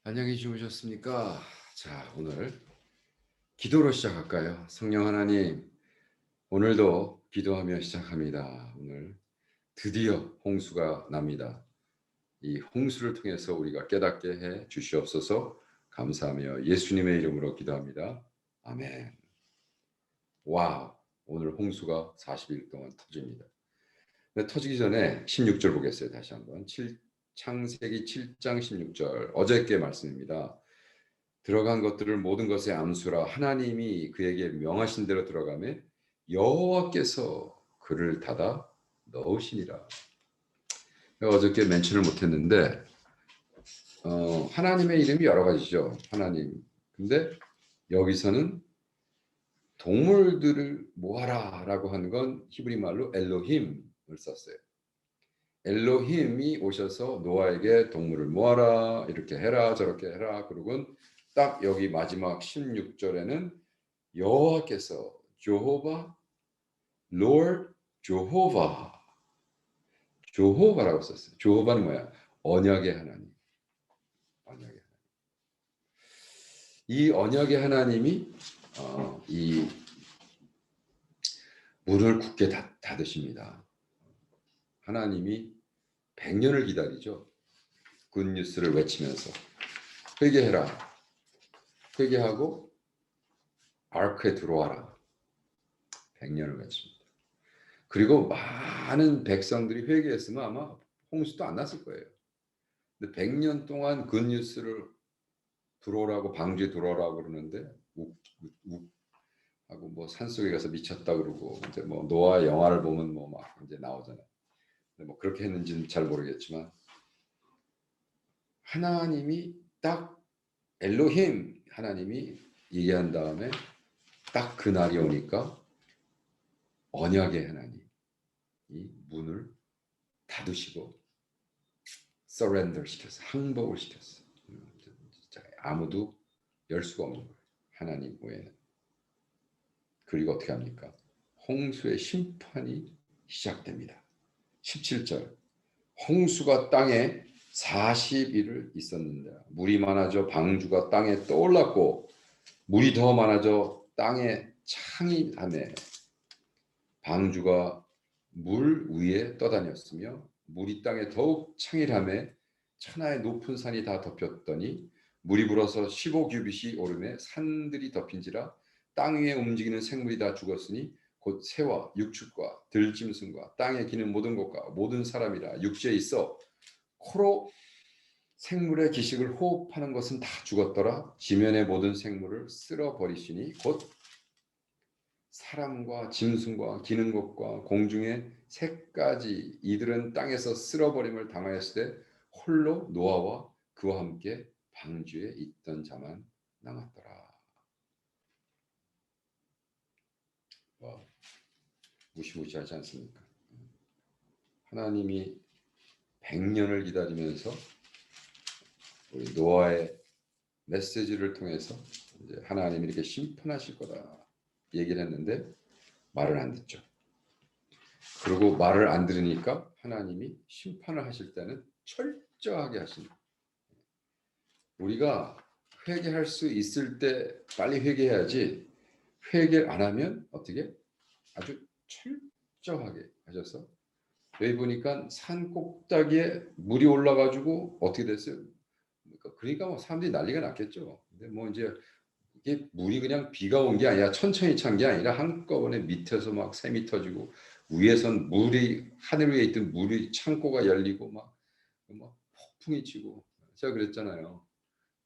안녕히 주무셨습니까? 자, 오늘 기도로 시작할까요? 성령 하나님, 오늘도 기도하며 시작합니다. 오늘 드디어 홍수가 납니다. 이 홍수를 통해서 우리가 깨닫게 해 주시옵소서. 감사하며 예수님의 이름으로 기도합니다. 아멘. 와우, 오늘 홍수가 40일 동안 터집니다. 근데 터지기 전에 16절 보겠어요. 다시 한번. 창세기 7장 16절 어저께 말씀입니다. 들어간 것들을 모든 것에 암수라 하나님이 그에게 명하신 대로 들어가매 여호와께서 그를 닫아 넣으시니라. 어저께 멘션을 못했는데 하나님의 이름이 여러 가지죠. 하나님. 근데 여기서는 동물들을 모아라라고 하는 건 히브리 말로 엘로힘을 썼어요. 엘로힘이 오셔서 노아에게 동물을 모아라 이렇게 해라 저렇게 해라. 그리고 딱 여기 마지막 16절에는 여호와께서 조호바 Lord 조호바 조호바라고 썼어요. 조호바는 뭐야? 언약의 하나님. 언약의 하나님. 이 언약의 하나님이 이 문을 굳게 닫으십니다. 하나님이 100년을 기다리죠. 굿뉴스를 외치면서 회개해라. 회개하고 아크에 들어와라. 100년을 외칩니다. 그리고 많은 백성들이 회개했으면 아마 홍수도 안 났을 거예요. 근데 100년 동안 굿뉴스를 들어오라고 방주에 들어오라고 그러는데 욱 하고 뭐 산속에 가서 미쳤다 그러고 이제 뭐 노아 영화를 보면 뭐 막 이제 나오잖아요. 근데 뭐 그렇게 했는지는 잘 모르겠지만 하나님이 딱 엘로힘 하나님이 얘기한 다음에 딱 그 날이 오니까 언약의 하나님 이 문을 닫으시고 서렌더 시켰어. 항복을 시켰어. 진짜 아무도 열 수가 없는 거예요. 하나님 외에는. 그리고 어떻게 합니까? 홍수의 심판이 시작됩니다. 17절. 홍수가 땅에 40일을 있었는데 물이 많아져 방주가 땅에 떠올랐고 물이 더 많아져 땅에 창이하매 방주가 물 위에 떠다녔으며 물이 땅에 더욱 창일하매 천하의 높은 산이 다 덮였더니 물이 불어서 15규빗이 오르매 산들이 덮인지라 땅 위에 움직이는 생물이 다 죽었으니 곧 새와 육축과 들짐승과 땅에 기는 모든 것과 모든 사람이라 육지에 있어 코로 생물의 기식을 호흡하는 것은 다 죽었더라. 지면의 모든 생물을 쓸어버리시니 곧 사람과 짐승과 기는 것과 공중의 새까지 이들은 땅에서 쓸어버림을 당하였을 때 홀로 노아와 그와 함께 방주에 있던 자만 남았더라. 와, 무시무시하지 않습니까? 하나님이 100년을 기다리면서 우리 노아의 메시지를 통해서 이제 하나님이 이렇게 심판하실 거다 얘기를 했는데 말을 안 듣죠. 그리고 말을 안 들으니까 하나님이 심판을 하실 때는 철저하게 하십니다. 우리가 회개할 수 있을 때 빨리 회개해야지 회개를 안 하면 어떻게 아주 철저하게 하셔서 여기 보니까 산 꼭대기에 물이 올라가지고 어떻게 됐어요? 그러니까 뭐 사람들이 난리가 났겠죠. 근데 뭐 이제 이게 물이 그냥 비가 온 게 아니라 천천히 찬 게 아니라 한꺼번에 밑에서 막 샘이 터지고 위에선 물이 하늘 위에 있던 물이 창고가 열리고 막 폭풍이 치고 제가 그랬잖아요.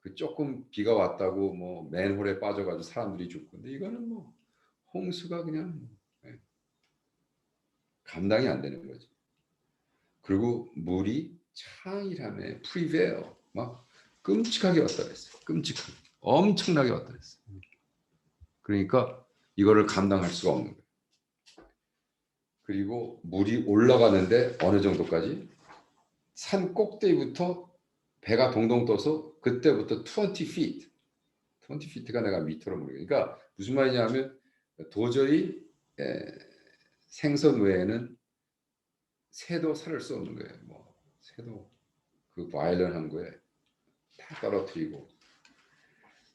그 조금 비가 왔다고 뭐 맨홀에 빠져가지고 사람들이 죽고 근데 이거는 뭐 홍수가 그냥 감당이 안 되는 거죠. 그리고 물이 창이라며 프리베어 막 끔찍하게 왔다 그랬어요. 끔찍하게 엄청나게 왔다 그랬어요. 그러니까 이거를 감당할 수가 없는 거예요. 그리고 물이 올라가는데 어느 정도까지 산 꼭대기부터 배가 동동 떠서 그때부터 20 feet 20 feet가 내가 미터로 모르겠어요. 그러니까 무슨 말이냐면 도저히 생선 외에는 새도 살을 수 없는 거예요. 뭐 새도 그 바이런한 거에 다 떨어뜨리고.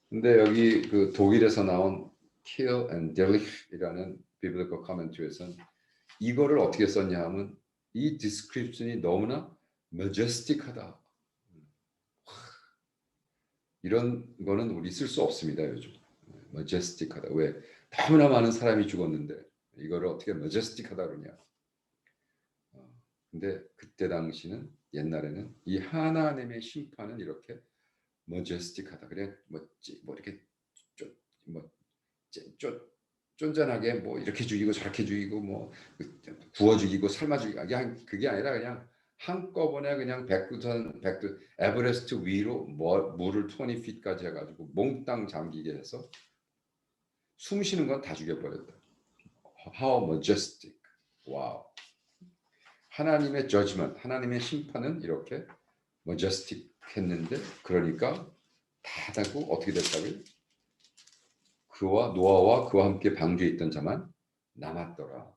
근데 여기 그 독일에서 나온 Kiel and Delitzsch이라는 비블리컬 커멘트리에서는 이거를 어떻게 썼냐 하면 이 디스크립션이 너무나 majestic하다. 이런 거는 우리 쓸 수 없습니다, 요즘. majestic하다. 왜? 너무나 많은 사람이 죽었는데 이거를 어떻게 majestic하다 그러냐. 근데 그때 당시는 옛날에는 이 하나님의 심판은 이렇게 majestic하다. 그래 뭐 이렇게 뭐 쫀쫀하게 뭐 이렇게 죽이고 저렇게 죽이고 뭐 구워 죽이고 삶아 죽이고 그게 아니라 그냥 한꺼번에 그냥 백두 에베레스트 위로 물을 20feet까지 해가지고 몽땅 잠기게 해서 숨 쉬는 건 다 죽여버렸다. How majestic. 와우. 하나님의 judgment, 하나님의 심판은 이렇게 majestic 했는데 그러니까 다 하고 어떻게 됐다고요? 그와 노아와 그와 함께 방주에 있던 자만 남았더라.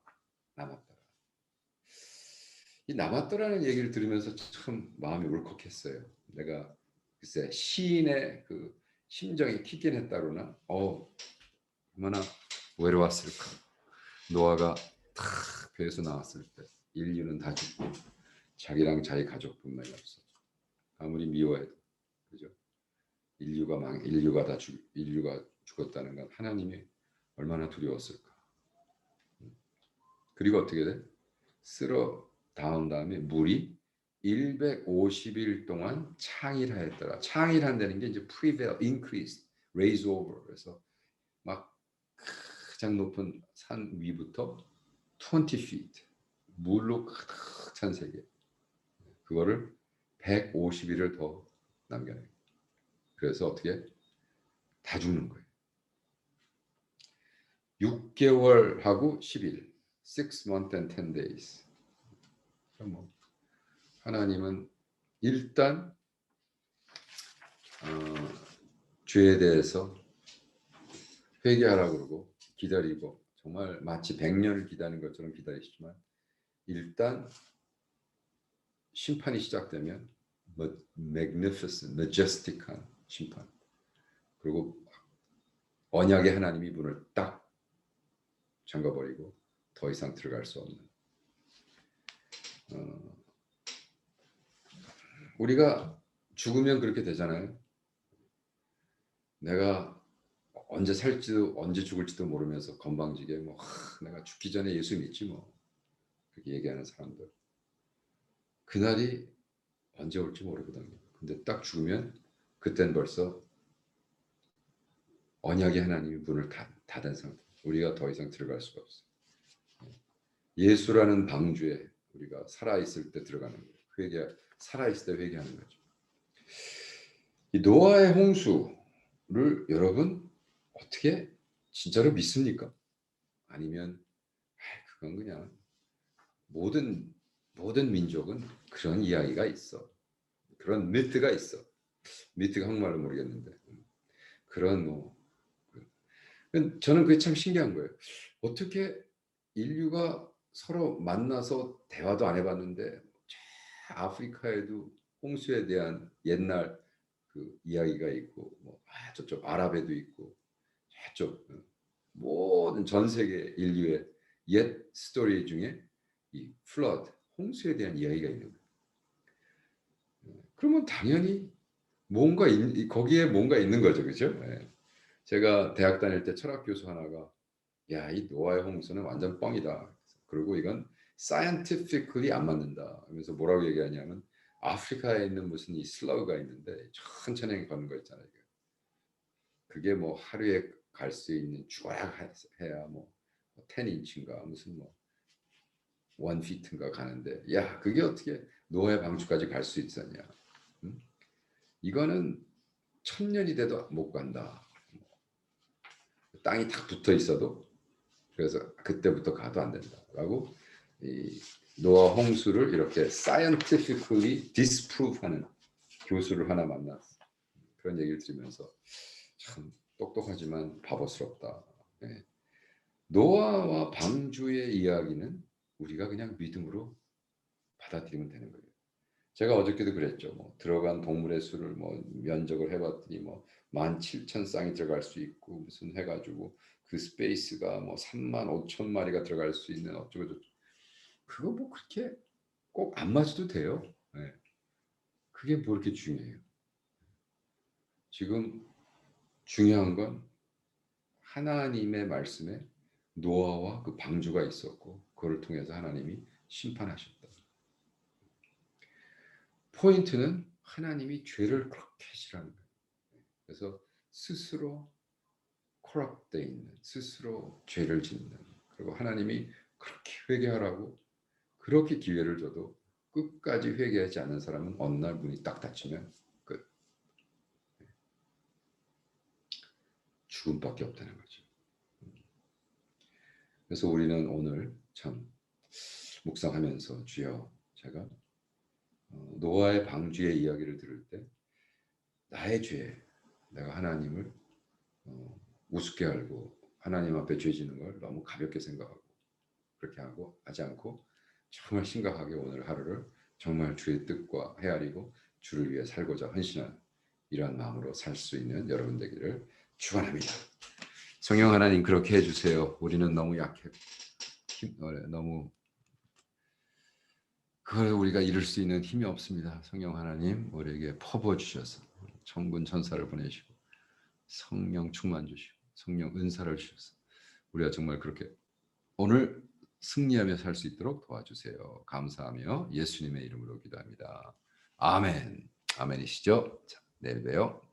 이 남았더라는 얘기를 들으면서 참 마음이 울컥했어요. 내가 글쎄 시인의 그 심정이 키긴 했다로나 얼마나 외로웠을까. 노아가 탁 배에서 나왔을 때 인류는 다 죽고 자기랑 자기 가족뿐만이 없어. 아무리 미워해도 그죠? 인류가 죽었다는 건 하나님이 얼마나 두려웠을까. 그리고 어떻게 돼? 쓸어 닿은 다음에 물이 150일 동안 창일하였더라. 창일한다는 게 이제 prevail, increase, raise over. 그래서 막 가장 높은 산 위부터 20 feet 물로 가득 찬 세계. 그거를 150일을 더 남겨놔요. 그래서 어떻게 다 죽는 거예요. 6개월하고 10일, 6 months and 10 days. 뭐 하나님은 일단 죄에 대해서 회개하라고 그러고 기다리고 정말 마치 100년을 기다리는 것처럼 기다리시지만 일단 심판이 시작되면 magnificent, majestic한 심판. 그리고 언약의 하나님이 문을 딱 잠가버리고 더 이상 들어갈 수 없는. 우리가 죽으면 그렇게 되잖아요. 내가 언제 살지도 언제 죽을지도 모르면서 건방지게 내가 죽기 전에 예수 믿지 뭐 그렇게 얘기하는 사람들. 그날이 언제 올지 모르거든요. 근데 딱 죽으면 그땐 벌써 언약의 하나님이 문을 닫은 상태. 우리가 더 이상 들어갈 수가 없어요. 예수라는 방주에 우리가 살아있을 때 들어가는 거예요. 살아있을 때 회개하는 거죠. 이 노아의 홍수를 여러분 어떻게 진짜로 믿습니까? 아니면 그건 그냥 모든 민족은 그런 이야기가 있어. 그런 미트가 있어. 미트가 한국말로 모르겠는데 그런 저는 그게 참 신기한 거예요. 어떻게 인류가 서로 만나서 대화도 안 해봤는데 아프리카에도 홍수에 대한 옛날 그 이야기가 있고 저쪽 아랍에도 있고 저쪽 모든 전 세계 인류의 옛 스토리 중에 이 플러드 홍수에 대한 이야기가 있는 거예요. 그러면 당연히 거기에 뭔가 있는 거죠, 그렇죠? 제가 대학 다닐 때 철학 교수 하나가 이 노아의 홍수는 완전 뻥이다. 그리고 이건 scientifically 안 맞는다. 그래서 뭐라고 얘기하냐면 아프리카에 있는 무슨 이 슬러그가 있는데 천천히 걷는 거 있잖아요. 그게 하루에 갈 수 있는 해야 10인치인가 무슨 1feet인가 가는데 그게 어떻게 노아의 방주까지 갈 수 있었냐. 이거는 1000년이 돼도 못 간다. 땅이 딱 붙어 있어도 그래서 그때부터 가도 안 된다라고 이 노아 홍수를 이렇게 scientifically disprove하는 교수를 하나 만났어. 그런 얘기를 들으면서 참 똑똑하지만 바보스럽다. 노아와 방주의 이야기는 우리가 그냥 믿음으로 받아들이면 되는 거예요. 제가 어저께도 그랬죠. 뭐 들어간 동물의 수를 뭐 면적을 해봤더니 뭐 17,000쌍이 들어갈 수 있고 무슨 해가지고 그 스페이스가 뭐 35,000마리가 들어갈 수 있는 어쩌고 저쩌고. 그거 뭐 그렇게 꼭 안 맞아도 돼요. 네. 그게 뭐 이렇게 중요해요. 지금 중요한 건 하나님의 말씀에 노아와 그 방주가 있었고 그걸 통해서 하나님이 심판하셨다. 포인트는 하나님이 죄를 그렇게 싫어하는 거예요. 그래서 스스로 코랍돼 있는, 스스로 죄를 짓는, 그리고 하나님이 그렇게 회개하라고 그렇게 기회를 줘도 끝까지 회개하지 않는 사람은 어느 날 문이 딱 닫히면 끝. 죽음밖에 없다는 거죠. 그래서 우리는 오늘 참 묵상하면서 주여, 제가 노아의 방주의 이야기를 들을 때 나의 죄, 내가 하나님을 우습게 알고 하나님 앞에 죄 짓는 걸 너무 가볍게 생각하고 그렇게 하고 하지 않고 정말 심각하게 오늘 하루를 정말 주의 뜻과 헤아리고 주를 위해 살고자 헌신한 이러한 마음으로 살 수 있는 여러분 되기를 축원합니다. 성령 하나님 그렇게 해주세요. 우리는 너무 약해, 너무 그걸 우리가 이룰 수 있는 힘이 없습니다. 성령 하나님 우리에게 퍼부어 주셔서 천군 천사를 보내시고 성령 충만 주시고 성령 은사를 주셔서 우리가 정말 그렇게 오늘 승리하며 살 수 있도록 도와주세요. 감사하며 예수님의 이름으로 기도합니다. 아멘. 아멘이시죠? 자, 내일 봬요.